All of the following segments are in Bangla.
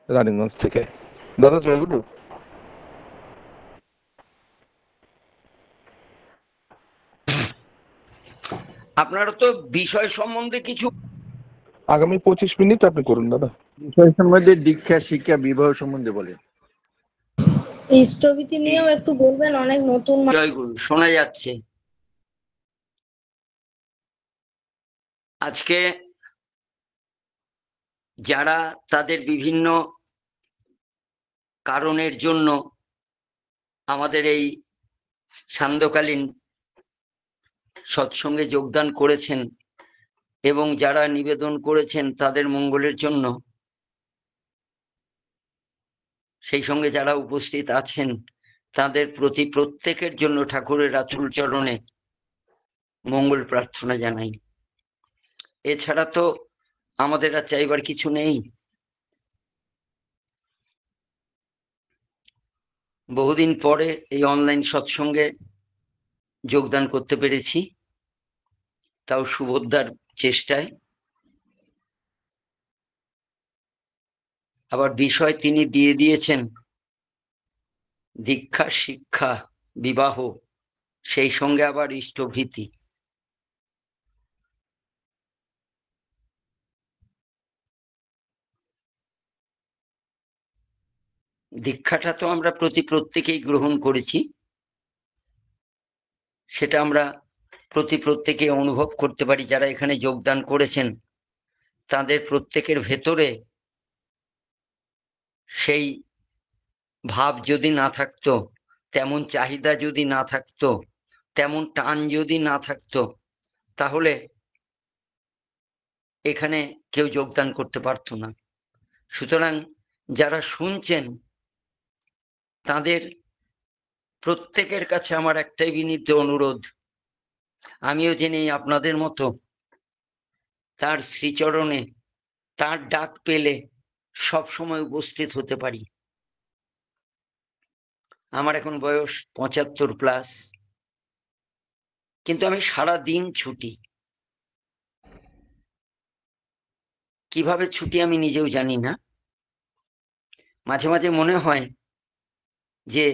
রানীগঞ্জ থেকে। দাদা জয়গুরু। আপনারা তো বিষয় সম্বন্ধে কিছু আগামী 25 মিনিট আপনি করুন দাদা। বিষয় সম্বন্ধে দীক্ষা শিক্ষা বিবাহ সম্বন্ধে বলেন। ইষ্টভীতি নিয়েও একটু বলবেন, অনেক নতুন জয়গুরু শোনা যাচ্ছে। আজকে যারা তাদের বিভিন্ন কারণের জন্য আমাদের এই সান্ধ্যকালীন সৎসঙ্গে যোগদান করেছেন এবং যারা নিবেদন করেছেন তাদের মঙ্গলের জন্য, সেই সঙ্গে যারা উপস্থিত আছেন তাদের প্রতি প্রত্যেকের জন্য ঠাকুরের আতুল চরণে মঙ্গল প্রার্থনা জানাই। এছাড়া তো আমাদের আর চাইবার কিছু নেই। বহুদিন পরে এই অনলাইন সৎসঙ্গে যোগদান করতে পেরেছি, তাও সুভদ্রার চেষ্টায়। আবার বিষয় তিনি দিয়ে দিয়েছেন দীক্ষা শিক্ষা বিবাহ, সেই সঙ্গে আবার ইষ্টভীতি। দীক্ষাটা তো আমরা প্রত্যেকেই গ্রহণ করেছি, সেটা আমরা প্রত্যেকে অনুভব করতে পারি। যারা এখানে যোগদান করেছেন তাদের প্রত্যেকের ভেতরে সেই ভাব যদি না থাকতো, তেমন চাহিদা যদি না থাকতো, তেমন টান যদি না থাকতো, তাহলে এখানে কেউ যোগদান করতে পারতো না। সুতরাং যারা শুনছেন তাদের প্রত্যেকের কাছে আমার একটাই বিনীত অনুরোধ, আমিও জেনে আপনাদের মতো তার শ্রীচরণে তার ডাক পেলে সব সময় উপস্থিত হতে পারি। আমার এখন বয়স 75+, কিন্তু আমি সারা দিন ছুটি। কিভাবে ছুটি আমি নিজেও জানি না। মাঝে মাঝে মনে হয় যে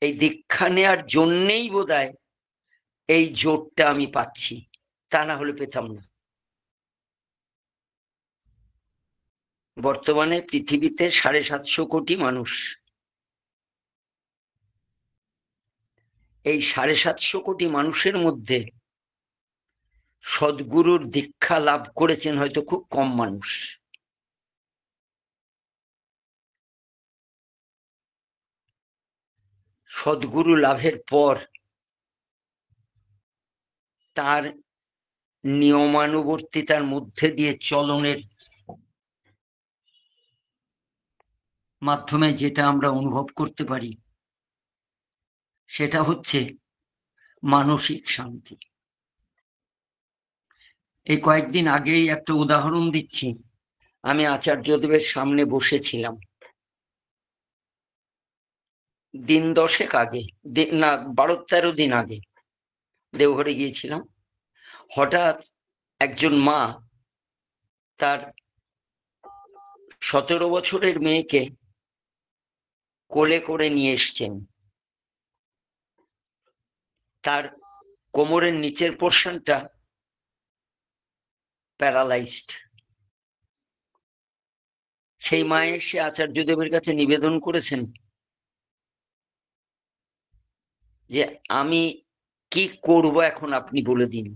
এই দীক্ষা নেওয়ার জন্যেই বোধহয় এই জোরটা আমি পাচ্ছি, তা না হলে পেতাম না। বর্তমানে পৃথিবীতে 750 কোটি মানুষ। এই 750 কোটি মানুষের মধ্যে সদ্গুরুর দীক্ষা লাভ করেছেন হয়তো খুব কম মানুষ। সদ্গুরু লাভের পর তার নিয়মানুবর্তিতার মধ্যে দিয়ে চলনের মাধ্যমে যেটা আমরা অনুভব করতে পারি সেটা হচ্ছে মানসিক শান্তি। এই কয়েকদিন আগেই একটা উদাহরণ দিচ্ছি। আমি আচার্যদেবের সামনে বসেছিলাম দিন 10 আগে, না 12-13 দিন আগে দেওঘরে গিয়েছিলাম। হঠাৎ একজন মা তার 17 বছরের মেয়েকে কোলে করে নিয়ে এসছেন। তার কোমরের নিচের পোর্শনটা প্যারালাইজড। সেই মা এসে আচার্যদেবের কাছে নিবেদন করেছেন যে আমি কি করব এখন আপনি বলে দিন।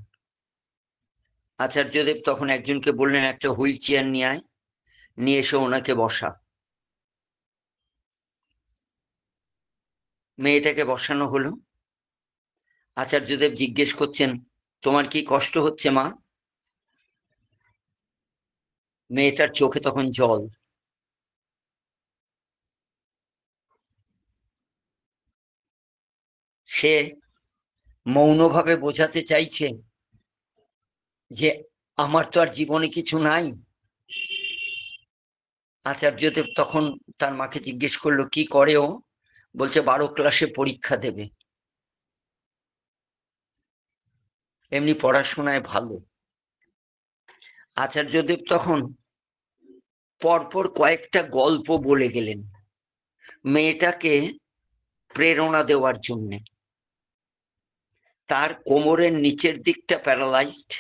আচার্যদেব তখন একজনকে বললেন একটা হুইল চেয়ার নিয়ে আয়, নিয়ে এসে ওনাকে বসা। মেয়েটাকে বসানো হলো। আচার্যদেব জিজ্ঞেস করছেন তোমার কি কষ্ট হচ্ছে মা? মেয়েটার চোখে তখন জল। সে মৌনভাবে বোঝাতে চাইছে যে আমার তো আর জীবনে কিছু নাই। আচার্যদেব তখন তার মাকে জিজ্ঞেস করলো কি করে ও? বলছে 12 ক্লাসে পরীক্ষা দেবে, এমনি পড়াশোনায় ভালো। আচার্যদেব তখন পরপর কয়েকটা গল্প বলে গেলেন মেয়েটাকে প্রেরণা দেওয়ার জন্যে। তার কোমরের নিচের দিকটা প্যারালাইজড,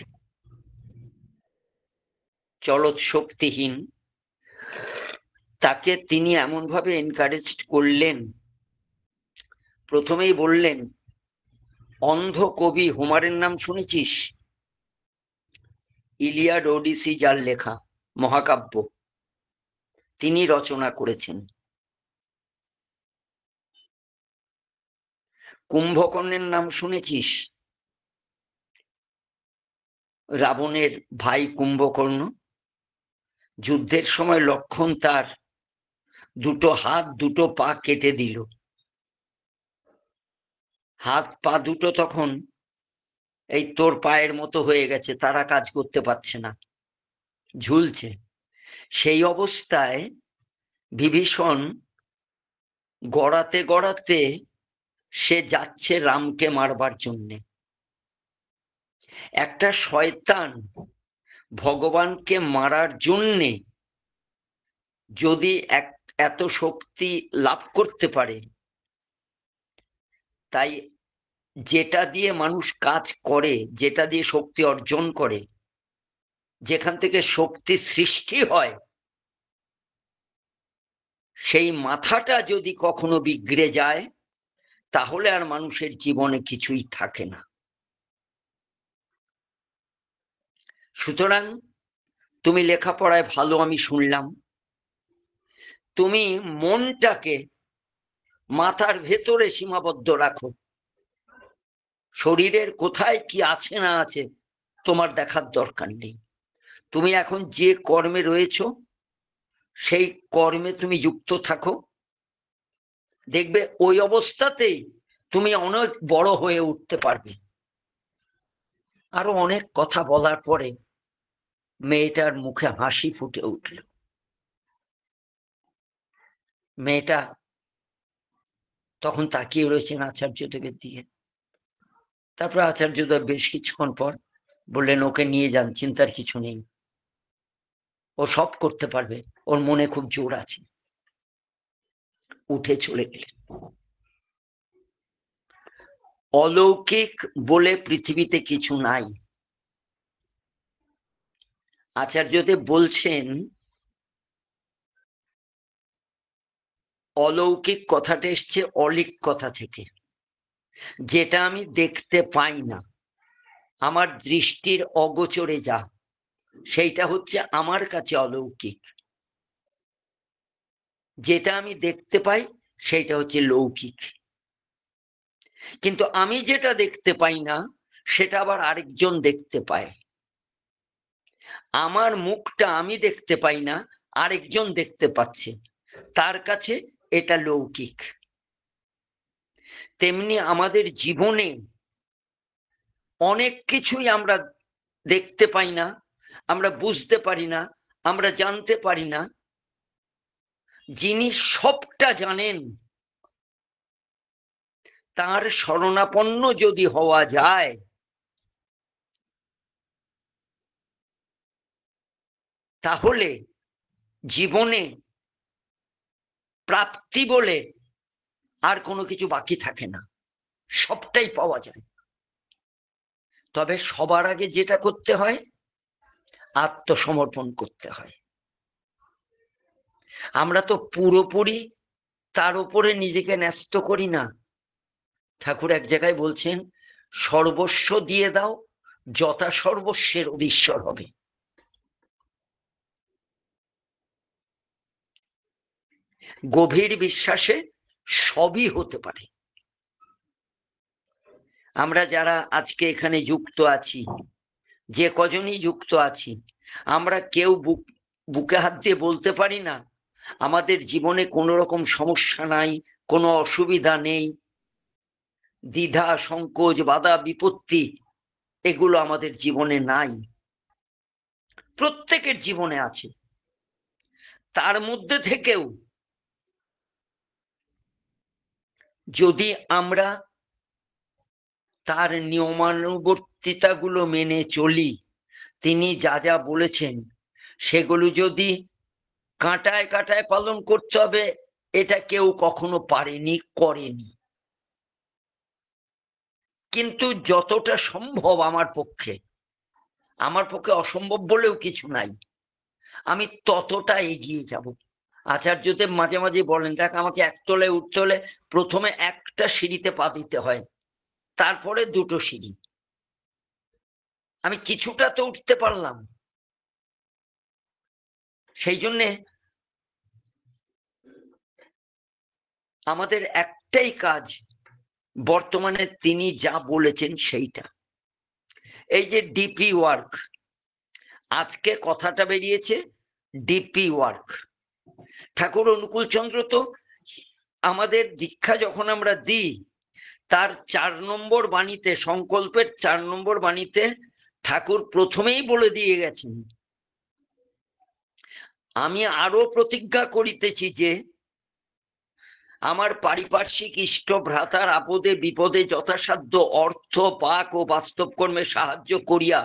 চলৎ শক্তিহীন। তাকে তিনি এমন ভাবে এনকারেজ করলেন, প্রথমেই বললেন, অন্ধ কবি হোমারের নাম শুনেছিস? ইলিয়াড ওডিসি যার লেখা মহাকাব্য, তিনি রচনা করেছেন। কুম্ভকর্ণের নাম শুনেছিস? রাবণের ভাই কুম্ভকর্ণ, যুদ্ধের সময় লক্ষণ তার দুটো হাত দুটো পা কেটে দিল। হাত পা দুটো তখন এই তোর পায়ের মতো হয়ে গেছে, তারা কাজ করতে পারছে না, ঝুলছে। সেই অবস্থায় বিভীষণ গড়াতে গড়াতে সে যাচ্ছে রামকে মারবার জন্যে। একটা শয়তান ভগবানকে মারার জন্যে যদি এত শক্তি লাভ করতে পারে, তাই যেটা দিয়ে মানুষ কাজ করে, যেটা দিয়ে শক্তি অর্জন করে, যেখান থেকে শক্তি সৃষ্টি হয়, সেই মাথাটা যদি কখনো বিগড়ে যায়, তাহলে আর মানুষের জীবনে কিছুই থাকে না। সুতরাং তুমি লেখাপড়ায় ভালো, আমি শুনলাম। তুমি মনটাকে মাথার ভেতরে সীমাবদ্ধ রাখো। শরীরের কোথায় কি আছে না আছে তোমার দেখার দরকার নেই। তুমি এখন যে কর্মে রয়েছো, সেই কর্মে তুমি যুক্ত থাকো। দেখবে ওই অবস্থাতেই তুমি অনেক বড় হয়ে উঠতে পারবে। আরো অনেক কথা বলার পরে মেয়েটার মুখে হাসি ফুটে উঠল। মেয়েটা তখন তাকিয়ে রয়েছেন আচার্যদেবের দিকে। তারপর আচার্যদেব বেশ কিছুক্ষণ পর বললেন, ওকে নিয়ে যান, চিন্তার কিছু নেই, ও সব করতে পারবে, ওর মনে খুব জোর আছে। উঠে চলে গেলেন। অলৌকিক বলে পৃথিবীতে কিছু নাই। আচার্যদেব বলছেন, অলৌকিক কথাটা এসছে অলিক কথা থেকে, যেটা আমি দেখতে পাই না, আমার দৃষ্টির অগোচরে যা, সেইটা হচ্ছে আমার কাছে অলৌকিক। যেটা আমি দেখতে পাই সেইটা হচ্ছে লৌকিক। কিন্তু আমি যেটা দেখতে পাই না, সেটা আবার আরেকজন দেখতে পায়। আমার মুখটা আমি দেখতে পাই না, আরেকজন দেখতে পাচ্ছে, তার কাছে এটা লৌকিক। তেমনি আমাদের জীবনে অনেক কিছুই আমরা দেখতে পাই না, আমরা বুঝতে পারি না, আমরা জানতে পারি না। যিনি সবটা জানেন, তার শরণাপন্ন যদি হওয়া যায়, তাহলে জীবনে প্রাপ্তি বলে আর কোনো কিছু বাকি থাকে না, সবটাই পাওয়া যায়। তবে সবার আগে যেটা করতে হয়, আত্মসমর্পণ করতে হয়। আমরা তো পুরোপুরি তার উপরে নিজেকে ন্যস্ত করি না। ঠাকুর এক জায়গায় বলছেন, সর্বস্ব দিয়ে দাও, যথা সর্বস্বের অধীশ্বর হবে। গভীর বিশ্বাসে সবই হতে পারে। আমরা যারা আজকে এখানে যুক্ত আছি, যে কজনই যুক্ত আছি, আমরা কেউ বুকে হাত দিয়ে বলতে পারি না আমাদের জীবনে কোনো রকম সমস্যা নাই, কোনো অসুবিধা নেই, দ্বিধা সংকোচ বাধা বিপত্তি এগুলো আমাদের জীবনে নাই। প্রত্যেকের জীবনে আছে। তার মধ্যে থেকেও যদি আমরা তার নিয়মানুবর্তিতাগুলো মেনে চলি, তিনি যা যা বলেছেন সেগুলো যদি কাঁটায় কাঁটায় পালন করতে হবে, এটা কেউ কখনো পারেনি, করেনি। কিন্তু যতটা সম্ভব আমার পক্ষে অসম্ভব বলেও কিছু নাই, আমি ততটা এগিয়ে যাব। আচার্যদেব মাঝে মাঝে বলেন, দেখ আমাকে একতলায় উঠতে হলে প্রথমে একটা সিঁড়িতে পা দিতে হয়, তারপরে দুটো সিঁড়ি। আমি কিছুটা তো উঠতে পারলাম। সেই জন্যে আমাদের একটাই কাজ, বর্তমানে তিনি যা বলেছেন সেইটা। এই যে ডিপি ওয়ার্ক, আজকে কথাটা বেরিয়েছে ডিপি ওয়ার্ক। ঠাকুর অনুকূল চন্দ্র তো আমাদের দীক্ষা যখন আমরা দিই, তার 4 নম্বর বাণীতে, সংকল্পের 4 নম্বর বাণীতে ঠাকুর প্রথমেই বলে দিয়ে গেছেন, আমি আরো প্রতিজ্ঞা করিতেছি যে আমার পারিপার্শ্বিক ইষ্ট ভ্রাতার আপদে বিপদে যথাসাধ্য অর্থ পাক ও বাস্তব কর্মে সাহায্য করিয়া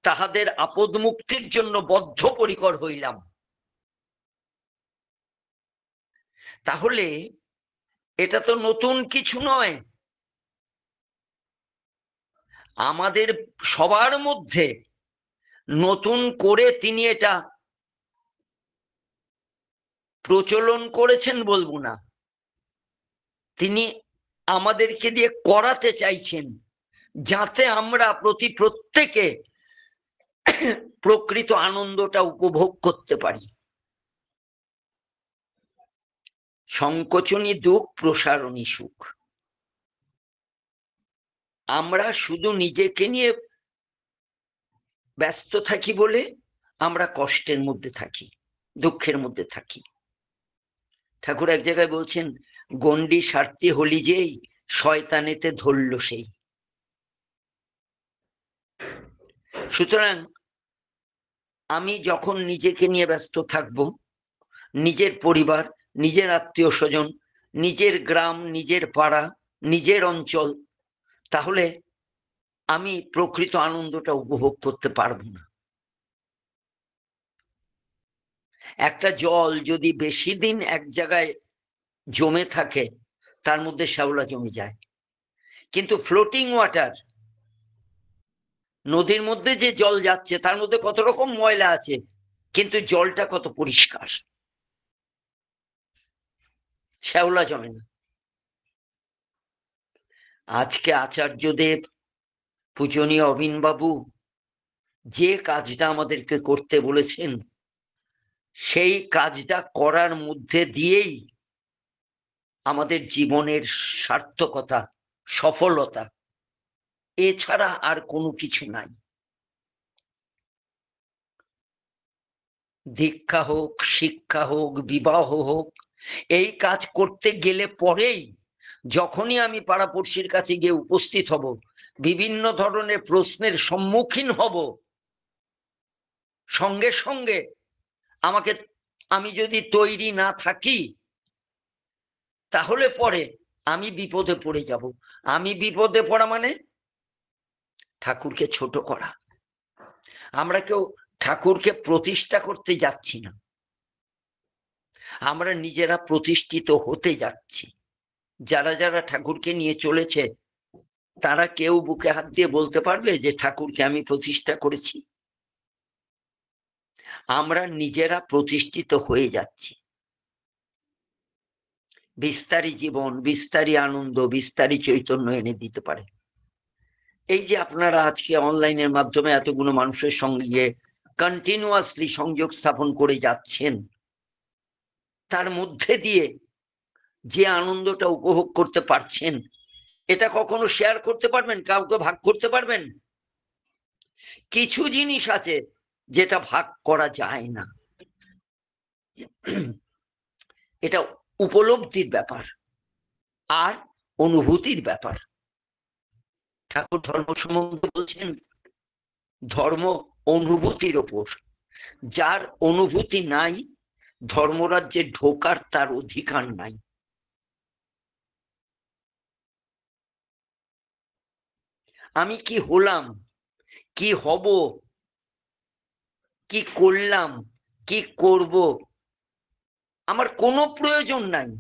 তাহাদের আপদ মুক্তির জন্য বদ্ধপরিকর হইলাম। তাহলে এটা তো নতুন কিছু নয়, আমাদের সবার মধ্যে নতুন করে তিনি এটা প্রচলন করেছেন বলবো না, তিনি আমাদেরকে দিয়ে করাতে চাইছেন, যাতে আমরা প্রত্যেকে প্রকৃত আনন্দটা উপভোগ করতে পারি। সংকোচনী দুঃখ, প্রসারণী সুখ। আমরা শুধু নিজেকে নিয়ে ব্যস্ত থাকি বলে আমরা কষ্টের মধ্যে থাকি, দুঃখের মধ্যে থাকি। ঠাকুর এক জায়গায় বলছেন, গন্ডি সারতে হলি যেই শয়তানেতে ধরল সেই। সুতরাং আমি যখন নিজেকে নিয়ে ব্যস্ত থাকব, নিজের পরিবার, নিজের আত্মীয় স্বজন, নিজের গ্রাম, নিজের পাড়া, নিজের অঞ্চল, তাহলে আমি প্রকৃত আনন্দটা উপভোগ করতে পারবো না। একটা জল যদি বেশি দিন এক জায়গায় জমে থাকে, তার মধ্যে শ্যাওলা জমে যায়। কিন্তু ফ্লোটিং ওয়াটার, নদীর মধ্যে যে জল যাচ্ছে তার মধ্যে কত রকম ময়লা আছে, কিন্তু জলটা কত পরিষ্কার, শ্যাওলা জমে না। আজকে আচার্যদেব, পূজনীয় অবিনবাবু যে কাজটা আমাদেরকে করতে বলেছেন, সেই কাজটা করার মধ্যে দিয়েই আমাদের জীবনের সার্থকতা, সফলতা, এছাড়া আর কোনো কিছু নাই। দীক্ষা হোক, শিক্ষা হোক, বিবাহ হোক, এই কাজ করতে গেলে পরেই, যখনই আমি পাড়াপড়শির কাছে গিয়ে উপস্থিত হব, বিভিন্ন ধরনের প্রশ্নের সম্মুখীন হব, সঙ্গে সঙ্গে আমি যদি তৈরি না থাকি, তাহলে পরে আমি বিপদে পড়ে যাব। আমি বিপদে পড়া মানে ঠাকুরকে ছোট করা। আমরা কেউ ঠাকুরকে প্রতিষ্ঠা করতে যাচ্ছি না, আমরা নিজেরা প্রতিষ্ঠিত হতে যাচ্ছি। যারা যারা ঠাকুরকে নিয়ে চলেছে, তারা কেউ বুকে হাত দিয়ে বলতে পারবে যে ঠাকুরকে আমি প্রতিষ্ঠা করেছি? আমরা নিজেরা প্রতিষ্ঠিত হয়ে যাচ্ছি। বিস্তারী জীবন, বিস্তারী আনন্দ, বিস্তারী চৈতন্য এনে দিতে পারে। এই যে আপনারা আজকে অনলাইনের মাধ্যমে এতগুলো মানুষের সঙ্গে কন্টিনিউয়াসলি সংযোগ স্থাপন করে যাচ্ছেন, তার মধ্যে দিয়ে যে আনন্দটা উপভোগ করতে পারছেন, এটা কখনো শেয়ার করতে পারবেন? কাউকে ভাগ করতে পারবেন? কিছু জিনিস আছে যেটা ভাগ করা যায় না, এটা উপলব্ধির ব্যাপার আর অনুভূতির ব্যাপার। ঠাকুর ধর্ম সম্বন্ধে বলছেন, ধর্ম অনুভূতির ওপর। যার অনুভূতি নাই, ধর্মরাজ্যে ঢোকার তার অধিকার নাই। আমি কি হলাম, কি হব, কি করলাম, কি করব, আমার কোনো প্রয়োজন নাই।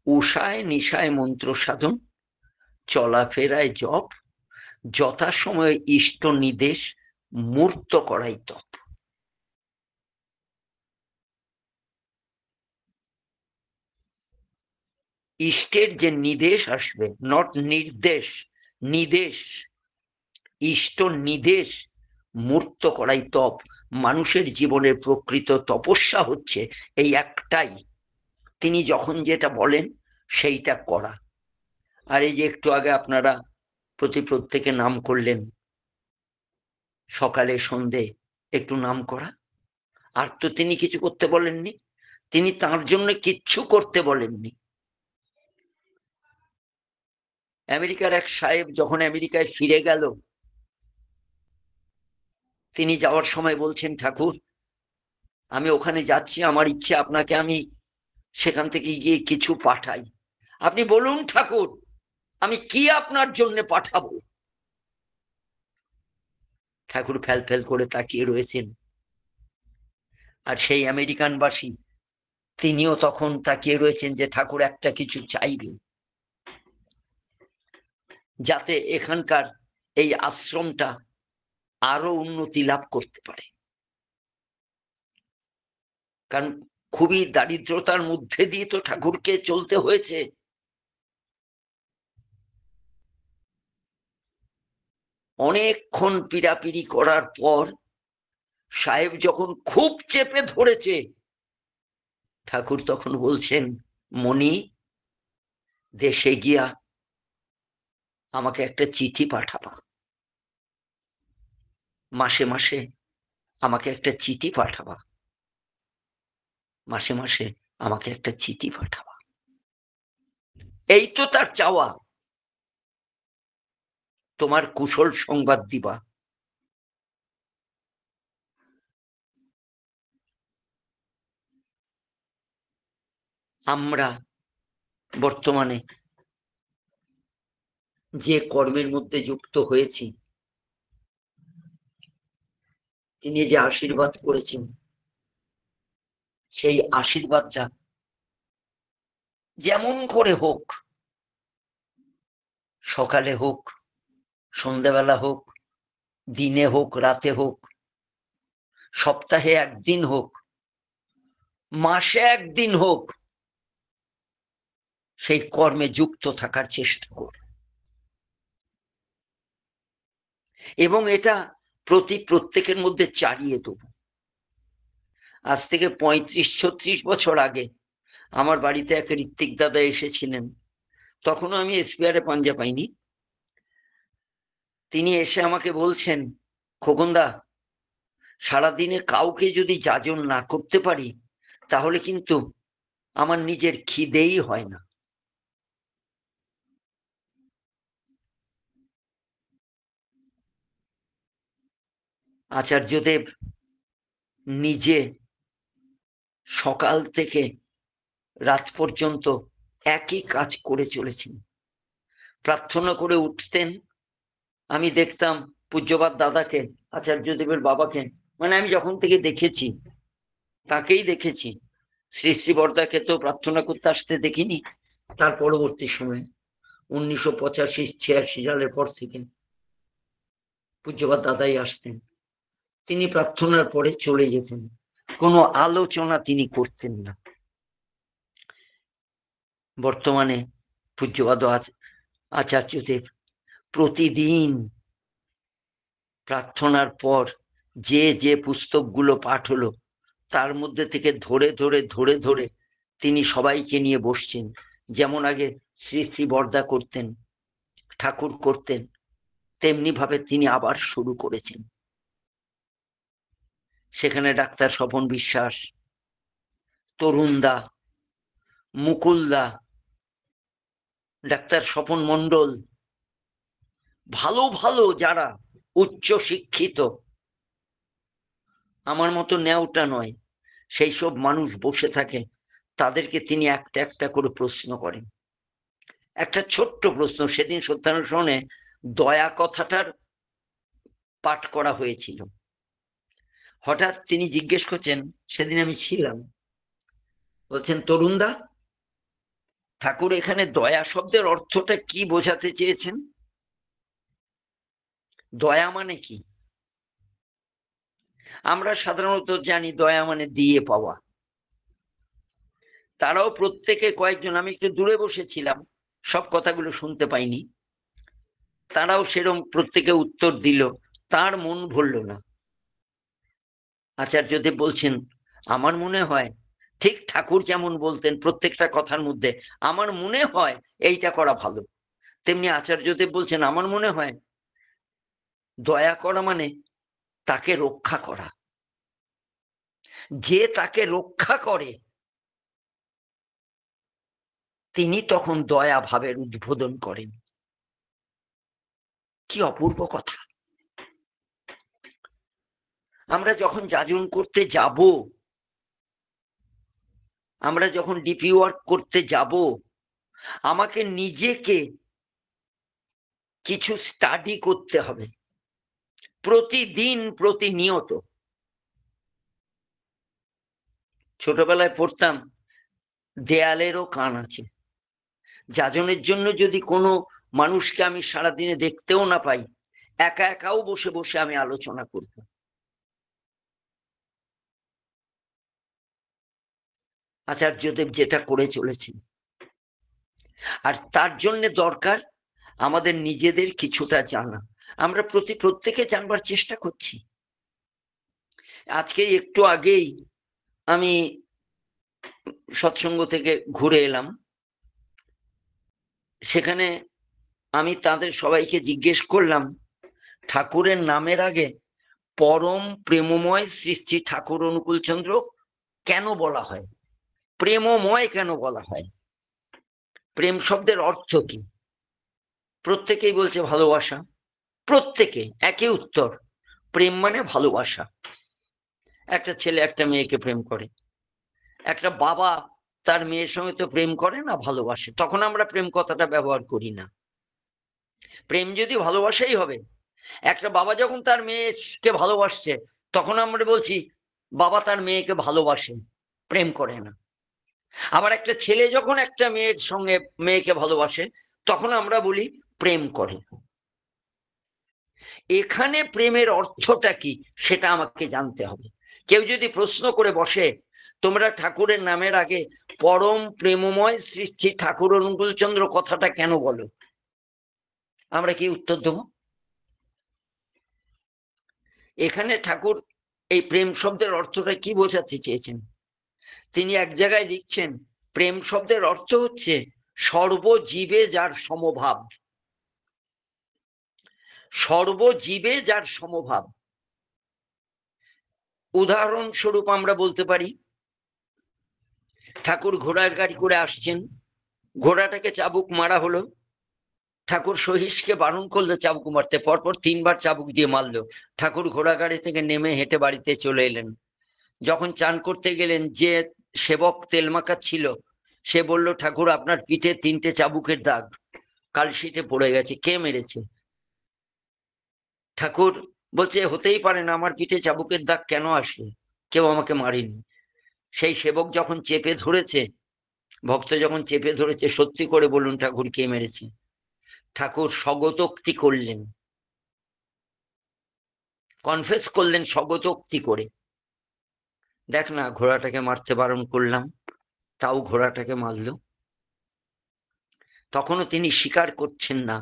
উষায় নিশায় মন্ত্র সাধন, চলাফেরায় জপ, যথাসময়ে ইষ্ট নির্দেশ, মূর্ত করাই তপ। ইষ্টের যে নির্দেশ আসবে, নট নির্দেশ, নির্দেশ, ইষ্ট নির্দেশ মূর্ত করাই তপ। মানুষের জীবনের প্রকৃত তপস্যা হচ্ছে এই একটাই, তিনি যখন যেটা বলেন সেইটা করা। আর এই যে একটু আগে আপনারা প্রত্যেকে নাম করলেন, সকালে সন্ধে একটু নাম করা, আর তো তিনি কিছু করতে বলেননি, তিনি তার জন্য কিচ্ছু করতে বলেননি। আমেরিকার এক সাহেব যখন আমেরিকায় ফিরে গেল, তিনি যাওয়ার সময় বলছেন, ঠাকুর আমি ওখানে যাচ্ছি, আমার ইচ্ছে আপনাকে আমি সেখান থেকে গিয়ে কিছু পাঠাই, আপনি বলুন ঠাকুর আমি কি আপনার জন্য পাঠাবো। ঠাকুর ফেল ফেল করে তাকিয়ে রয়েছেন, আর সেই আমেরিকানবাসী তিনিও তখন তাকিয়ে রয়েছেন যে ঠাকুর একটা কিছু চাইবে, যাতে এখানকার এই আশ্রমটা আরো উন্নতি লাভ করতে পারে। কারণ খুবই দারিদ্রতার মধ্যে দিয়ে তো ঠাকুরকে চলতে হয়েছে। অনেকক্ষণ পীড়াপিড়ি করার পর সাহেব যখন খুব চেপে ধরেছে, ঠাকুর তখন বলছেন, মণি দেশে গিয়া আমাকে একটা চিঠি পাঠাবা, মাসে মাসে আমাকে একটা চিঠি পাঠাবা, মাসে মাসে আমাকে একটা চিঠি পাঠাবা। এই তো তার চাওয়া, তোমার কুশল সংবাদ দিবা। আমরা বর্তমানে যে কর্মের মধ্যে যুক্ত হয়েছি, তিনি যে আশীর্বাদ করেছেন, সেই আশীর্বাদটা যেমন করে হোক, সকালে হোক, সন্ধ্যাবেলা হোক, দিনে হোক, রাতে হোক, সপ্তাহে একদিন হোক, মাসে একদিন হোক, সেই কর্মে যুক্ত থাকার চেষ্টা করব। এবং এটা প্রত্যেকের মধ্যে চালিয়ে দেব। আজ থেকে 35-36 বছর আগে আমার বাড়িতে এক ঋত্বিক দাদা এসেছিলেন, তখনও আমি এসপিআর এ পাঞ্জা পাইনি। তিনি এসে আমাকে বলছেন, খোকনদা সারাদিনে কাউকে যদি যাজন না করতে পারি তাহলে কিন্তু আমার নিজের খিদেই হয় না। আচার্যদেব নিজে সকাল থেকে রাত পর্যন্ত একই কাজ করে চলেছেন। প্রার্থনা করে উঠতেন, আমি দেখতাম পূজ্যপাদ দাদাকে, আচার্যদেবের বাবাকে, মানে আমি যখন থেকে দেখেছি তাকেই দেখেছি, শ্রী শ্রী বরদাকে তো প্রার্থনা করতে আসতে দেখিনি। তার পরবর্তী সময়ে 1985-86 সালের পর থেকে পূজ্যপাদ দাদাই আসতেন। তিনি প্রার্থনার পরে চলে যেতেন, কোনো আলোচনা তিনি করতেন না। বর্তমানে পূজ্যপাদ আচার্যদেব প্রতিদিন প্রার্থনার পর যে পুস্তকগুলো পাঠ হলো তার মধ্যে থেকে ধরে ধরে ধরে ধরে তিনি সবাইকে নিয়ে বসছেন। যেমন আগে শ্রী শ্রী বরদা করতেন, ঠাকুর করতেন, তেমনি ভাবে তিনি আবার শুরু করেছেন। সেখানে ডাক্তার স্বপন বিশ্বাস, তরুণদা, মুকুলদা, ডাক্তার স্বপন মণ্ডল, ভালো ভালো যারা উচ্চ শিক্ষিত, আমার মতো ন্যাওটা নয়, সেই সব মানুষ বসে থাকে। তাদেরকে তিনি একটা একটা করে প্রশ্ন করেন। একটা ছোট্ট প্রশ্ন, সেদিন সত্যানুসরণে দয়া কথাটার পাঠ করা হয়েছিল। হঠাৎ তিনি জিজ্ঞেস করছেন, সেদিন আমি ছিলাম, বলছেন, তরুণদা, ঠাকুর এখানে দয়া শব্দের অর্থটা কি বোঝাতে চেয়েছেন? দয়া মানে কি? আমরা সাধারণত জানি দয়া মানে দিয়ে পাওয়া। তারাও প্রত্যেকে কয়েকজন, আমি একটু দূরে বসেছিলাম, সব কথাগুলো শুনতে পাইনি, তারাও সেরকম প্রত্যেকে উত্তর দিল, তার মন ভরল না। আচার্যদেব বলছেন, আমার মনে হয় ঠিক ঠাকুর যেমন বলতেন প্রত্যেকটা কথার মধ্যে, আমার মনে হয় এইটা করা ভালো, তেমনি আচার্যদেব বলছেন, আমার মনে হয় দয়া করা মানে তাকে রক্ষা করা। যে তাকে রক্ষা করে তিনি তখন দয়া ভাবের উদ্বোধন করেন। কি অপূর্ব কথা! আমরা যখন যাজন করতে যাব, আমরা যখন ডিপি ওয়ার্ক করতে যাব, আমাকে নিজেকে কিছু স্টাডি করতে হবে প্রতিদিন, প্রতিনিয়ত। ছোটবেলায় পড়তাম, দেয়ালেরও কান আছে। যাজনের জন্য যদি কোনো মানুষকে আমি সারাদিনে দেখতেও না পাই, একা একাও বসে বসে আমি আলোচনা করব। আচার্যদেব যেটা করে চলেছেন, আর তার জন্য দরকার আমাদের নিজেদের কিছুটা জানা। আমরা প্রত্যেকে জানবার চেষ্টা করছি। আজকে একটু আগেই আমি সৎসঙ্গ থেকে ঘুরে এলাম, সেখানে আমি তাদের সবাইকে জিজ্ঞেস করলাম, ঠাকুরের নামের আগে পরম প্রেমময় শ্রী শ্রী ঠাকুর অনুকূলচন্দ্র কেন বলা হয়? প্রেমময় কেন বলা হয়? প্রেম শব্দের অর্থ কি? প্রত্যেকেই বলছে ভালোবাসা। প্রত্যেকে একই উত্তর, প্রেম মানে ভালোবাসা। একটা ছেলে একটা মেয়েকে প্রেম করে, একটা বাবা তার মেয়ের সঙ্গে তো প্রেম করে না, ভালোবাসে। তখন আমরা প্রেম কথাটা ব্যবহার করি না। প্রেম যদি ভালোবাসাই হবে, একটা বাবা যখন তার মেয়েকে ভালোবাসছে, তখন আমরা বলছি বাবা তার মেয়েকে ভালোবাসে, প্রেম করে না। আবার একটা ছেলে যখন একটা মেয়ের সঙ্গে মেয়েকে ভালোবাসে, তখন আমরা বলি প্রেম করে। এখানে প্রেমের অর্থটা কি সেটা আমাকে জানতে হবে। কেউ যদি প্রশ্ন করে বসে, তোমরা ঠাকুরের নামের আগে পরম প্রেমময় শ্রী শ্রী ঠাকুর অনুকূলচন্দ্র কথাটা কেন বলো, আমরা কি উত্তর দেব? এখানে ঠাকুর এই প্রেম শব্দের অর্থটা কি বোঝাতে চেয়েছেন? তিনি এক জায়গায় লিখছেন, প্রেম শব্দের অর্থ হচ্ছে সর্বজীবে যার সমভাব। সর্বজীবে যার সমভাব। উদাহরণস্বরূপ আমরা বলতে পারি, ঠাকুর ঘোড়ার গাড়ি করে আসছেন, ঘোড়াটাকে চাবুক মারা হলো, ঠাকুর সহিষ্কে বারণ করলো চাবুক মারতে, পরপর 3 বার চাবুক দিয়ে মারলো। ঠাকুর ঘোড়া গাড়ি থেকে নেমে হেঁটে বাড়িতে চলে এলেন। যখন চান করতে গেলেন, যে সেবক তেল মাখাচ্ছিল সে বলল, ঠাকুর আপনার পিঠে 3টে চাবুকের দাগ, কালশিটে পড়ে গেছে, কে মেরেছে? ঠাকুর বলছে, হতেই পারে না, আমার পিঠে চাবুকের দাগ কেন আসবে? কেউ আমাকে মারেনি। সেই সেবক যখন চেপে ধরেছে, ভক্ত যখন চেপে ধরেছে, সত্যি করে বলুন ঠাকুর কে মেরেছে? ঠাকুর স্বগতোক্তি করলেন, কনফেস করলেন স্বগতোক্তি করে, দেখ না, ঘোড়াটাকে মারতে বারণ করলাম, তাও ঘোড়াটাকে মারল। তখনও তিনি স্বীকার করছেন না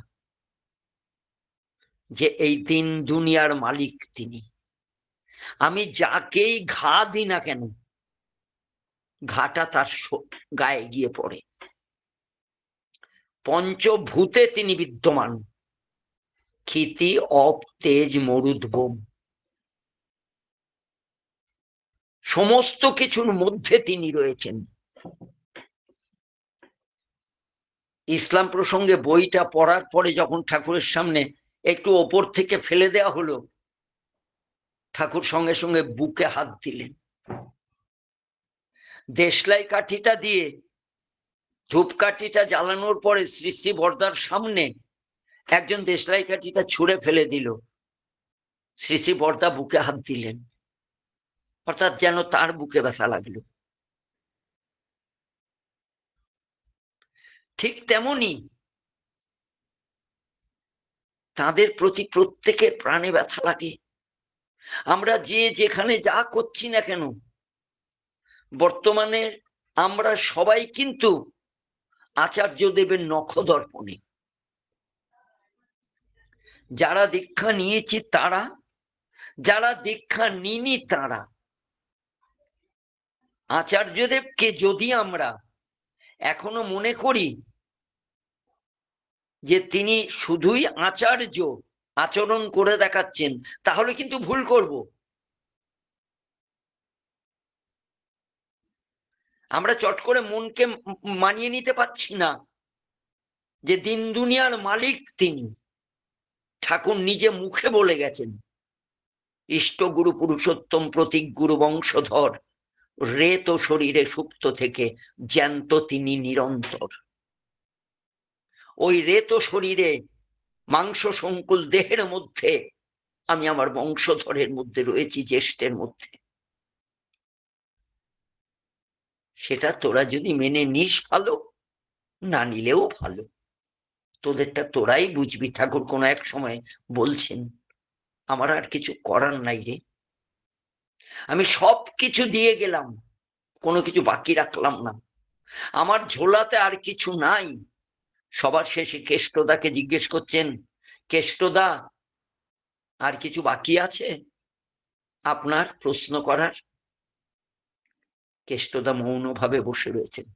যে এই দিন দুনিয়ার মালিক তিনি। আমি যাকেই ঘা দিই না কেন, ঘাটা তার গায়ে গিয়ে পড়ে। পঞ্চভূতে তিনি বিদ্যমান, ক্ষিতি অপ তেজ মরুদ্ভূম, সমস্ত কিছুর মধ্যে তিনি রয়েছেন। ইসলাম প্রসঙ্গে বইটা পড়ার পরে যখন ঠাকুরের সামনে একটু ওপর থেকে ফেলে দেওয়া হলো, ঠাকুর সঙ্গে সঙ্গে বুকে হাত দিলেন। দেশলাই কাঠিটা দিয়ে ধূপকাঠিটা জ্বালানোর পরে শ্রী শ্রী বরদার সামনে একজন দেশলাই কাঠিটা ছুঁড়ে ফেলে দিল, শ্রী শ্রী বরদা বুকে হাত দিলেন। অর্থাৎ যেন তার বুকে ব্যথা লাগলো। ঠিক তেমনি তাদের প্রতি প্রত্যেকের প্রাণে ব্যথা লাগে। আমরা যে যেখানে যা করছি না কেন, বর্তমানে আমরা সবাই কিন্তু আচার্যদেবের নখদর্পণে। যারা দীক্ষা নিয়েছি তারা, যারা দীক্ষা নিইনি তারা। আচার্যদেবকে যদি আমরা এখনো মনে করি যে তিনি শুধুই আচার্য আচরণ করে দেখাচ্ছেন, তাহলে কিন্তু ভুল করব। আমরা চট করে মনকে মানিয়ে নিতে পারছি না যে দিন দুনিয়ার মালিক তিনি। ঠাকুর নিজে মুখে বলে গেছেন, ইষ্ট গুরু পুরুষোত্তম প্রতীক গুরু বংশধর, রেত শরীরে সুপ্ত থেকে জ্যান্ত তিনি নিরন্তর। ওই রেত শরীরে মাংস সংকুল দেহের মধ্যে আমি আমার বংশধরের মধ্যে রয়েছি, জ্যেষ্ঠের মধ্যে। সেটা তোরা যদি মেনে নিস ভালো, না নিলেও ভালো, তোদেরটা তোরাই বুঝবি। ঠাকুর কোনো এক সময় বলছেন, আমার আর কিছু করার নাই রে, আমি সব কিছু দিয়ে গেলাম, কোনো কিছু বাকি রাখলাম না, আমার ঝোলাতে আর কিছু নাই। সবার শেষে কেষ্টদাকে জিজ্ঞেস করছেন, কেষ্টদা আর কিছু বাকি আছে আপনার প্রশ্ন করার? কেষ্টদা মৌনভাবে বসে রয়েছেন,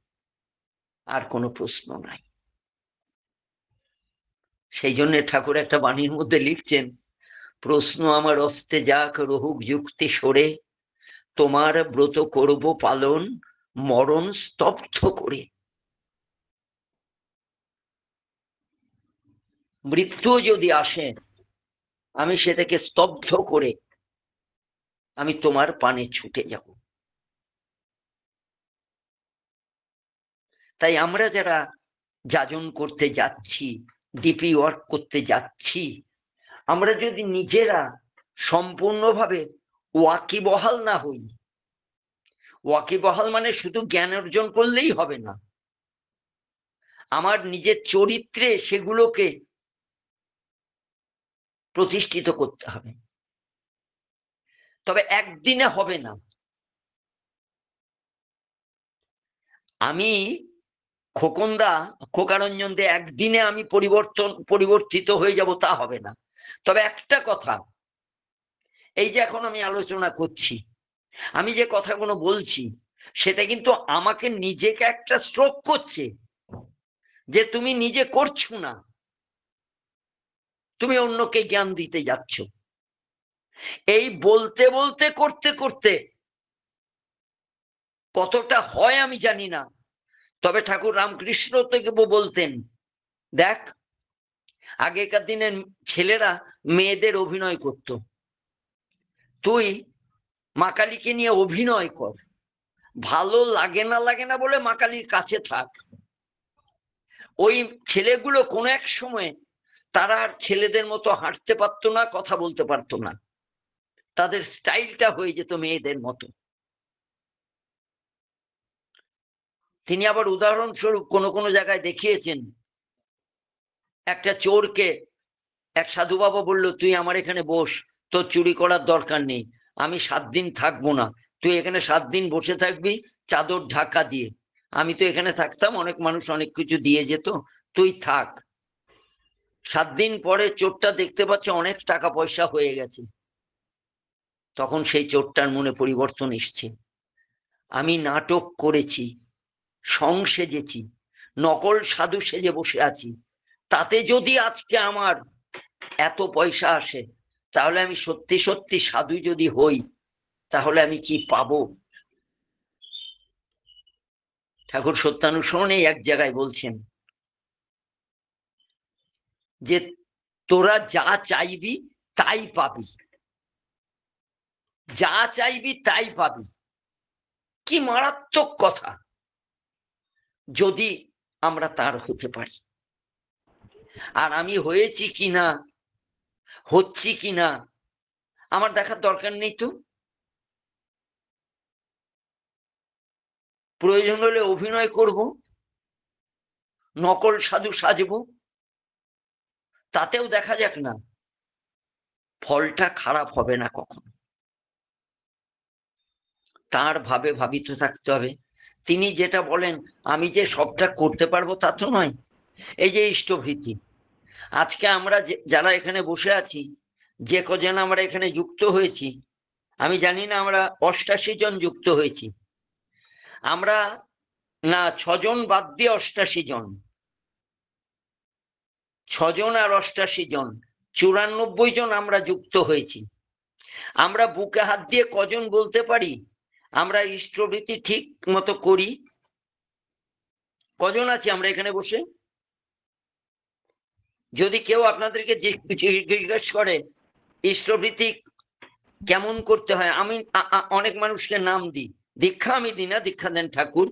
আর কোনো প্রশ্ন নাই। সেই জন্য ঠাকুর একটা বাণীর মধ্যে লিখছেন, প্রশ্ন আমার অস্তে যাক রহুক যুক্তি সরে, তোমার ব্রত করব পালন মরণ স্তব্ধ করে। মৃত্যু যদি আসে, আমি সেটাকে স্তব্ধ করে আমি তোমার পানে ছুটে যাব। তাই আমরা যারা যাজন করতে যাচ্ছি, ডিপি ওয়ার্ক করতে যাচ্ছি, আমরা যদি নিজেরা সম্পূর্ণভাবে ওয়াকিবহাল না হই, ওয়াকিবহাল মানে শুধু জ্ঞান অর্জন করলেই হবে না, আমার নিজের চরিত্রে সেগুলোকে প্রতিষ্ঠিত করতে হবে। তবে একদিনে হবে না। আমি খোকনদা, খোকারঞ্জন দে একদিনে আমি পরিবর্তিত হয়ে যাব তা হবে না। তবে একটা কথা, এই যে এখন আমি আলোচনা করছি, আমি যে কথাগুলো বলছি, সেটা কিন্তু আমাকে নিজেকে একটা স্ট্রোক করছে যে তুমি নিজে করছো না, তুমি অন্যকে জ্ঞান দিতে যাচ্ছ। এই বলতে বলতে করতে করতে কতটা হয় আমি জানি না, তবে ঠাকুর রামকৃষ্ণ থেকে বলতেন, দেখ আগেকার দিনের ছেলেরা মেয়েদের অভিনয় করত, তুই মা কালীকে নিয়ে অভিনয় কর, ভালো লাগে না বলে মা কালীর কাছে থাক। ওই ছেলেগুলো কোনো এক সময় তারা আর ছেলেদের মতো হাঁটতে পারতো না, কথা বলতে পারতো না, তাদের স্টাইলটা হয়ে যেত মেয়েদের মতো। তিনি আবার উদাহরণস্বরূপ কোনো কোনো জায়গায় দেখিয়েছেন, একটা চোরকে এক সাধু বাবা বলল, তুই আমার এখানে বস, তোর চুরি করার দরকার নেই, আমি 7 দিন থাকবো না, তুই এখানে 7 দিন বসে থাকবি চাদর ঢাকা দিয়ে। আমি তো এখানে থাকতাম, অনেক মানুষ অনেক কিছু দিয়ে যেত, তুই থাক। 7 দিন পরে চোরটা দেখতে পাচ্ছে অনেক টাকা পয়সা হয়ে গেছে। তখন সেই চোরটার মনে পরিবর্তন এসছে, আমি নাটক করেছি, সং সেজেছি, নকল সাধু সেজে বসে আছি, তাতে যদি আজকে আমার এত পয়সা আসে, তাহলে আমি সত্যি সত্যি সাধু যদি হই, তাহলে আমি কি পাবো? ঠাকুর সত্যানুসরণে এক জায়গায় বলছেন যে তোরা যা চাইবি তাই পাবি, যা চাইবি তাই পাবি। কি মারাত্মক কথা, যদি আমরা তার হতে পারি। আর আমি হয়েছি কিনা, হচ্ছি কিনা আমার দেখার দরকার নেই তো। প্রয়োজন হলে অভিনয় করব, নকল সাধু সাজবো, তাতেও দেখা যাক না, ফলটা খারাপ হবে না কখনো। তার ভাবে ভাবিত থাকতে হবে। তিনি যেটা বলেন, আমি যে সবটা করতে পারবো তা তো নয়। এই যে ইষ্টভৃতি, আজকে আমরা যারা এখানে বসে আছি, যে কজন আমরা এখানে যুক্ত হয়েছি, আমি জানি না আমরা 88 জন যুক্ত হয়েছি। আমরা না 6 জন বাদ দিয়ে 88 জন, 6 জন আর 88 জন, 94 জন আমরা যুক্ত হয়েছি। আমরা বুকে হাত দিয়ে কজন বলতে পারি আমরা ইষ্টভৃতি ঠিক মতো করি? কজন আছি আমরা এখানে বসে? যদি কেউ আপনাদেরকে জিজ্ঞেস করে ইষ্টভৃতি কেমন করতে হয়, আমি অনেক মানুষকে নাম দিই, দীক্ষা আমি দিই না, দীক্ষা দেন ঠাকুর।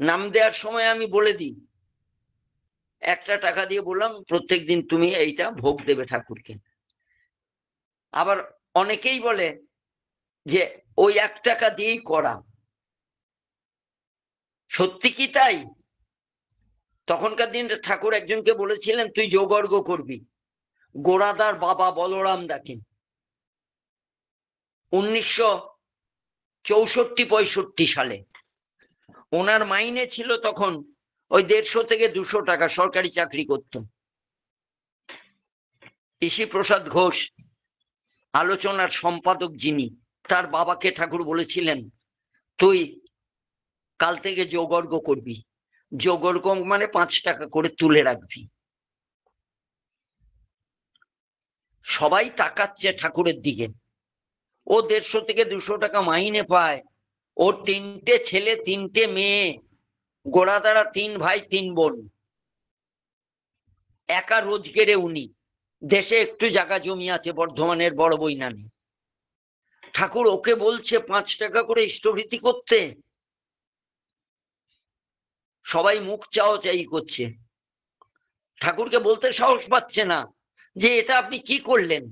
নাম দেওয়ার সময় আমি বলে দিই, 1 টাকা দিয়ে বললাম প্রত্যেকদিন তুমি এইটা ভোগ দেবে ঠাকুরকে। আবার অনেকেই বলে যে ওই 1 টাকা দিয়েই করা। সত্যি কি তাই? তখনকার দিন ঠাকুর একজনকে বলেছিলেন তুই যোগর্গ করবি, গোড়াদার বাবা বলরাম দাকে, 1964-65 সালে। ওনার মাইনে ছিল তখন ওই 150 থেকে 200 টাকা, সরকারি চাকরি করত। ঋষি প্রসাদ ঘোষ আলোচনার সম্পাদক যিনি, তার বাবাকে ঠাকুর বলেছিলেন তুই কাল থেকে যোগর্গ করবি, যোগর্গ মানে 5 টাকা করে তুলে রাখবি। সবাই তাকাচ্ছে ঠাকুরের দিকে। ও 150 থেকে 200 টাকা মাইনে পায়, ওর 3টে ছেলে 3টে মেয়ে, গোড়াদারা 3 ভাই 3 বোন, একা রোজগেরে উনি। দেশে একটু জায়গা জমি আছে বর্ধমানের বড় বৈনানে। ঠাকুর ওকে বলছে 5 টাকা করে ইষ্টভৃতি করতে। সবাই মুখ চাওয়াচাই করছে, ঠাকুরকে বলতে সাহস পাচ্ছে না যে এটা আপনি কি করলেন।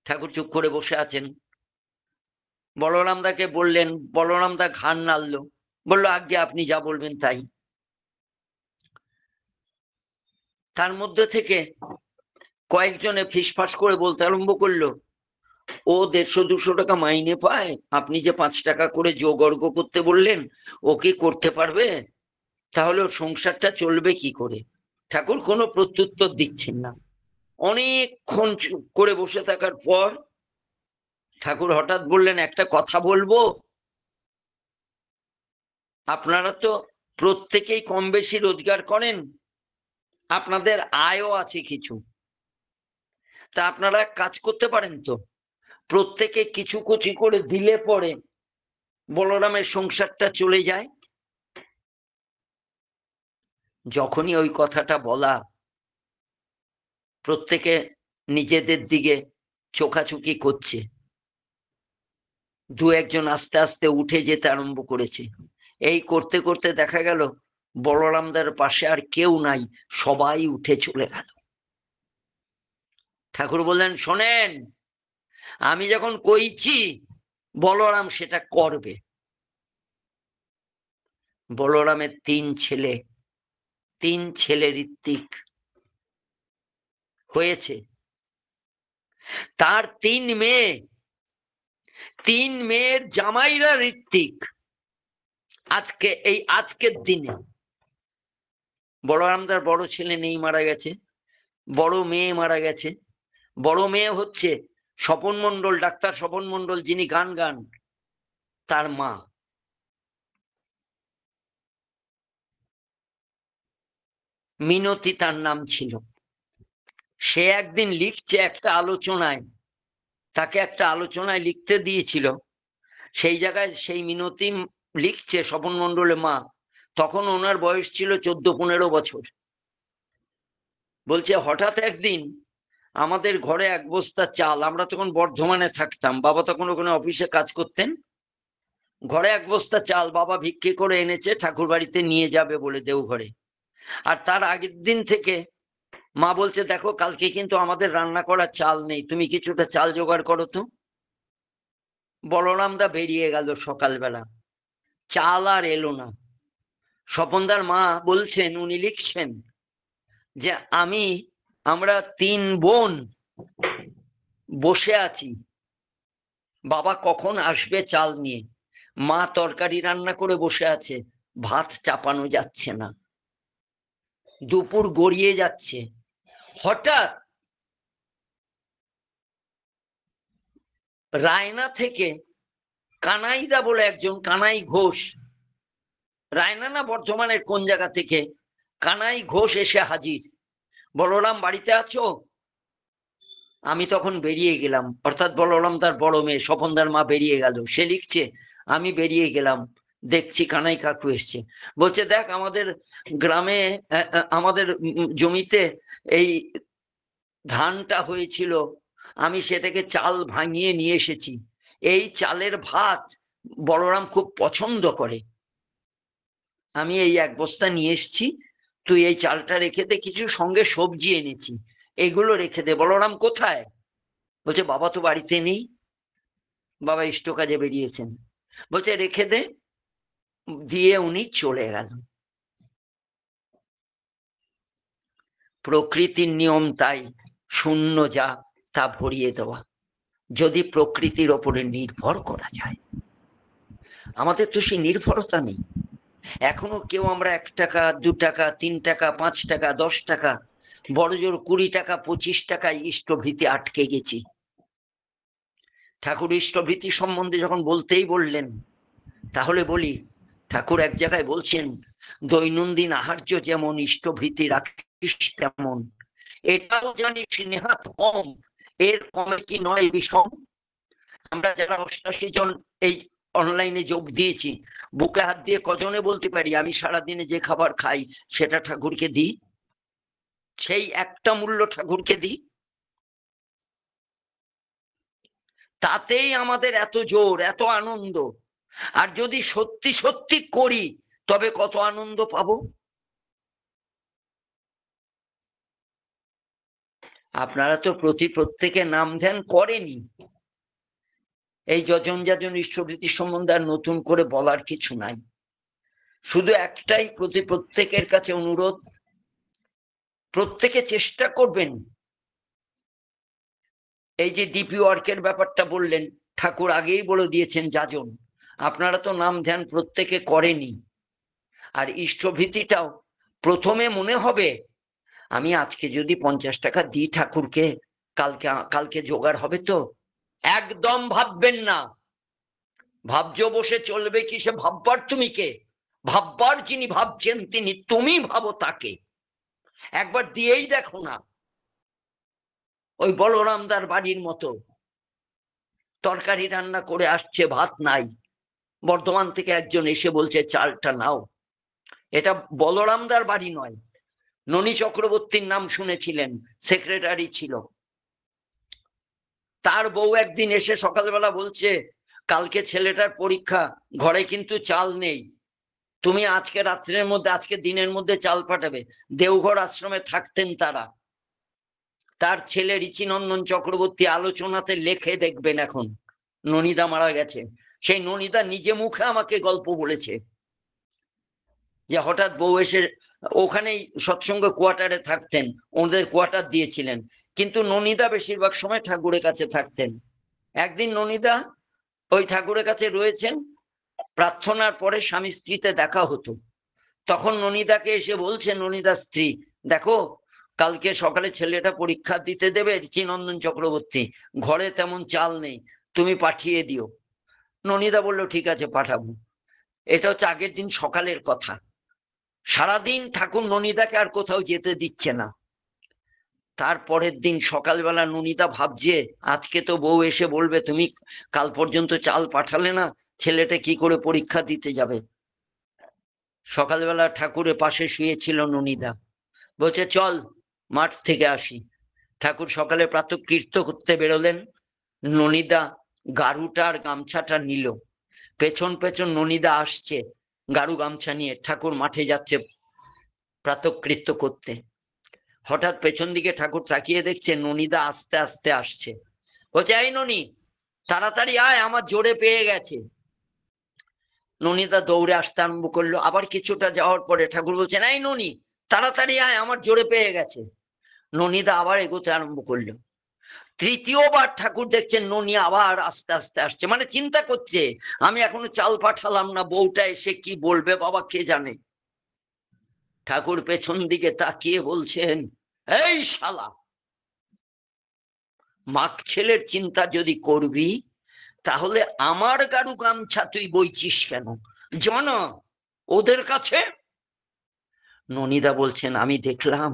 ঠাকুর চুপ করে বসে আছেন। বলরাম দাকে বললেন, বলরাম দা ঘাড় নাড়লো, বললো আজ্ঞে আপনি যা বলবেন তাই। তার মধ্যে থেকে কয়েকজনে ফিসফাস করে বলতে আরম্ভ করলো, ও 150-200 টাকা মাইনে পায়, আপনি যে 5 টাকা করে যোগর্গ করতে বললেন, ও কি করতে পারবে? তাহলে ওর সংসারটা চলবে কি করে? ঠাকুর কোনো প্রত্যুত্তর দিচ্ছেন না। অনেকক্ষণ চুপ করে বসে থাকার পর ঠাকুর হঠাৎ বললেন, একটা কথা বলবো? আপনারা তো প্রত্যেকেই কম বেশি রোজগার করেন, আপনাদের আয়ও আছে কিছু, তা আপনারা কাজ করতে পারেন তো, প্রত্যেকে কিছু কিছু করে দিলে পরে বলরামের সংসারটা চলে যায়। যখনই ওই কথাটা বলা, প্রত্যেকে নিজেদের দিকে চোখাচুকি করছে। 2-1 জন আস্তে আস্তে উঠে যেতে আরম্ভ করেছে। এই করতে করতে দেখা গেল বলরামদার পাশে আর কেউ নাই, সবাই উঠে চলে গেল। ঠাকুর বললেন, শোনেন, আমি যখন কইছি বলরাম সেটা করবে। বলরামের 3 ছেলে, 3 ছেলে ঋত্বিক হয়েছে, তার 3 মেয়ে, 3 মেয়ের জামাইরা ঋত্বিক। আজকে এই আজকের দিনে বলরামদার বড় ছেলে নেই, মারা গেছে, বড় মেয়ে মারা গেছে। বড় মেয়ে হচ্ছে স্বপন মণ্ডল, ডাক্তার স্বপন মণ্ডল, যিনি গান গান, তার মা। মিনতি তার নাম ছিল। সে একদিন লিখছে একটা আলোচনায়, তাকে একটা আলোচনায় লিখতে দিয়েছিল, সেই জায়গায় সেই মিনতি লিখছে স্বপন মণ্ডলের মা, তখন ওনার বয়স ছিল 14-15 বছর। বলছে হঠাৎ একদিন আমাদের ঘরে 1 বস্তা চাল, আমরা তখন বর্ধমানে থাকতাম, বাবা তখন ওখানে অফিসে কাজ করতেন, ঘরে 1 বস্তা চাল বাবা ভিক্ষে করে এনেছে ঠাকুর বাড়িতে নিয়ে যাবে বলে দেওঘরে। আর তার আগের দিন থেকে মা বলছে, দেখো কালকে কিন্তু আমাদের রান্না করা চাল নেই, তুমি কিছুটা চাল জোগাড় করো তো। বলরাম দা বেরিয়ে গেল সকালবেলা, চাল আর এলো না। স্বপনদার মা বলছেন, উনি লিখছেন যে আমরা 3 বোন বসে আছি, বাবা কখন আসবে চাল নিয়ে। মা তরকারি রান্না করে বসে আছে, ভাত চাপানো যাচ্ছে না, দুপুর গড়িয়ে যাচ্ছে। হঠাৎ রায়না থেকে কানাইদা বলে একজন, কানাই ঘোষ, রায়না না বর্ধমানের কোন জায়গা থেকে কানাই ঘোষ এসে হাজির। বলরাম বাড়িতে আছো? আমি তখন বেরিয়ে গেলাম, অর্থাৎ বলরাম তার বড় মেয়ে, স্বপনদার মা বেরিয়ে গেল। সে লিখছে, আমি বেরিয়ে গেলাম, দেখছি কানাই কাকু এসছে। বলছে, দেখ আমাদের গ্রামে আমাদের জমিতে এই ধানটা হয়েছিল, আমি সেটাকে চাল ভাঙিয়ে নিয়ে এসেছি। এই চালের ভাত বলরাম খুব পছন্দ করে, আমি এই 1 বস্তা নিয়ে এসেছি, তুই এই চালটা রেখে দে, কিছু সঙ্গে সবজি এনেছি, এগুলো রেখে দে। বলরাম কোথায়? বলছে, বাবা তো বাড়িতে নেই, বাবা ইষ্ট কাজে বেরিয়েছেন। বলছে, রেখে দে, দিয়ে উনি চলে গেল। প্রকৃতির নিয়ম তাই, শূন্য যা তা ভরিয়ে দেওয়া, যদি প্রকৃতির ওপরে নির্ভর করা যায়। আমাদের তো সেই নির্ভরতা নেই এখনো। কেউ আমরা 1 টাকা 2 টাকা 3 টাকা 5 টাকা 10 টাকা, বড় জোর 20 টাকা 25 টাকায় ইষ্টভৃতি আটকে গেছি। ঠাকুর ইষ্টভৃতি সম্বন্ধে যখন বললেন, তাহলে বলি, ঠাকুর এক জায়গায় বলছেন, দৈনন্দিন আহার্য যেমন ইষ্টভৃতি রাখিস তেমন, এটাও জানিস নেহাত কম, এর কমে কি নয় বিষম। আমরা যারা 88 জন এই অনলাইনে যোগ দিয়েছি, বুকে হাত দিয়ে কজনে বলতে পারি আমি সারাদিনে যে খাবার খাই সেটা ঠাকুরকে দিই? সেই একটা মূল্য ঠাকুরকে দিই, তাতেই আমাদের এত জোর, এত আনন্দ। আর যদি সত্যি সত্যি করি, তবে কত আনন্দ পাবো। আপনারা তো প্রত্যেকে নাম ধ্যান করেনি। এই যজন যাজন ইষ্টভৃতি সম্বন্ধে আর নতুন করে বলার কিছু নাই, শুধু একটাই প্রত্যেকের কাছে অনুরোধ, প্রত্যেকে চেষ্টা করবেন। এই যে ডিপি ওয়ার্কের ব্যাপারটা বললেন, ঠাকুর আগেই বলে দিয়েছেন যাজন, আপনারা তো নাম ধ্যান প্রত্যেকে করেনি। আর ইষ্টভৃতিটাও প্রথমে মনে হবে, আমি আজকে যদি 50 টাকা দিই ঠাকুরকে, কালকে জোগাড় হবে তো? একদম ভাববেন না। ভাবছো বসে চলবে কি? সে ভাববার তুমি কে? ভাববার যিনি ভাবছেন তিনি, তুমি ভাবো তাকে। একবার দিয়েই দেখো না। ওই বলরামদার বাড়ির মতো, তরকারি রান্না করে আসছে, ভাত নাই, বর্ধমান থেকে একজন এসে বলছে চালটা নাও। এটা বলরামদার বাড়ি নয়, ননী চক্রবর্তীর নাম শুনেছিলেন, সেক্রেটারি ছিল। তার বউ একদিন এসে সকালবেলা বলছে, কালকে ছেলেটার পরীক্ষা, ঘরে কিন্তু চাল নেই, তুমি আজকে রাত্রের মধ্যে, আজকে দিনের মধ্যে চাল পাঠাবে। দেওঘর আশ্রমে থাকতেন তারা। তার ছেলে ঋচিনন্দন চক্রবর্তী আলোচনাতে লেখে দেখবেন, এখন ননীদা মারা গেছে, সেই ননীদা নিজে মুখে আমাকে গল্প বলেছে যে হঠাৎ বউ এসে, ওখানেই সৎসঙ্গ কোয়ার্টারে থাকতেন, ওদের কোয়ার্টার দিয়েছিলেন, কিন্তু ননীদা বেশিরভাগ সময় ঠাকুরের কাছে থাকতেন। একদিন ননীদা ওই ঠাকুরের কাছে রয়েছেন, প্রার্থনার পরে স্বামী স্ত্রীতে দেখা হতো। তখন ননীদাকে এসে বলছে ননীদার স্ত্রী, দেখো কালকে সকালে ছেলেটা পরীক্ষা দিতে দেবে ঋচিনন্দন চক্রবর্তী, ঘরে তেমন চাল নেই, তুমি পাঠিয়ে দিও। ননীদা বলল, ঠিক আছে পাঠাবো। এটা হচ্ছে আগের দিন সকালের কথা। সারাদিন ঠাকুর ননীদাকে আর কোথাও যেতে দিচ্ছে না। তারপরের দিন সকালবেলা ননীদা ভাবছে, আজকে তো বউ এসে বলবে তুমি কাল পর্যন্ত চাল পাঠালে না, ছেলেটা কি করে পরীক্ষা দিতে যাবে। সকালবেলা ঠাকুরের পাশে শুয়েছিল ননীদা, বলছে চল মাঠ থেকে আসি। ঠাকুর সকালে প্রাতঃকৃত্য করতে বেরোলেন, ননীদা গারুটা আর গামছাটা নিল, পেছন পেছন ননীদা আসছে গারু গামছা নিয়ে, ঠাকুর মাঠে যাচ্ছে প্রাতঃকৃত্য করতে। হঠাৎ পেছন দিকে ঠাকুর তাকিয়ে দেখছে ননীদা আস্তে আস্তে আসছে। বলছে, এই ননী, তাড়াতাড়ি আয়, আমার জোরে পেয়ে গেছে। ননিদা দৌড়ে আসতে আরম্ভ করলো। আবার কিছুটা যাওয়ার পরে ঠাকুর বলছেন, এই ননি তাড়াতাড়ি আয়, আমার জোরে পেয়ে গেছে। ননিদা আবার এগোতে আরম্ভ করলো। তৃতীয়বার ঠাকুর দেখছেন ননি আবার আস্তে আস্তে আসছে, মানে চিন্তা করছে আমি এখনো চাল পাঠালাম না, বউটা এসে কি বলবে বাবা কে জানে। ঠাকুর পেছন দিকে তাকিয়ে বলছেন, এই শালা, মাক ছেলের চিন্তা যদি করবি তাহলে আমার গাড়ু গামছা তুই বইছিস কেন, জানা ওদের কাছে। ননিদা বলছেন, আমি দেখলাম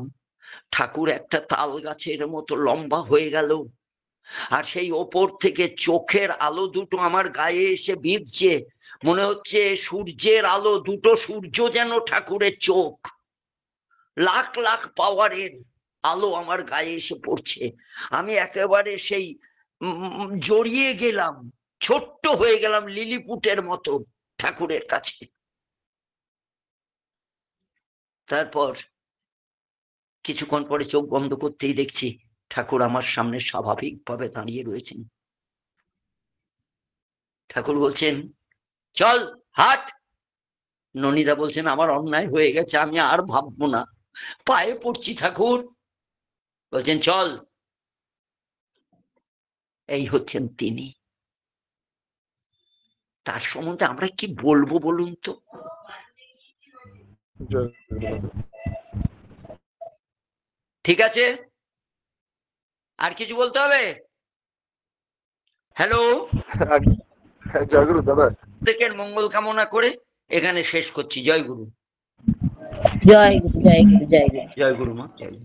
ঠাকুর একটা তাল গাছের মতো লম্বা হয়ে গেল, আর সেই ওপর থেকে চোখের আলো দুটো আমার গায়ে এসে বিঁধছে, মনে হচ্ছে সূর্যের আলো, দুটো সূর্য যেন ঠাকুরের চোখ, লাখ লাখ পাওয়ারের আলো আমার গায়ে এসে পড়ছে। আমি একেবারে সেই জড়িয়ে গেলাম, ছোট্ট হয়ে গেলাম লিলিপুটের মতো ঠাকুরের কাছে। তারপর কিছুক্ষণ পরে চোখ বন্ধ করতেই দেখছি ঠাকুর আমার সামনে স্বাভাবিকভাবে দাঁড়িয়ে রয়েছেন। ঠাকুর বলছেন, চল হাট। ননিদা বলছেন, আমার অন্যায় হয়ে গেছে, আমি আর ভাববো না, পায়ে পড়ছি ঠাকুর। বলছেন, চল। এই হচ্ছেন তিনি। তার সম্বন্ধে আমরা কি বলবো বলুন তো? জয় গুরু দাদা। ঠিক আছে, আর কিছু বলতে হবে? হ্যালো, জয় গুরু দাদা। প্রত্যেকের মঙ্গল কামনা করে এখানে শেষ করছি। জয় গুরু। জয় গুরু, জয় গুরু, জয় গুরু। জয় গুরু মা, জয় গুরু।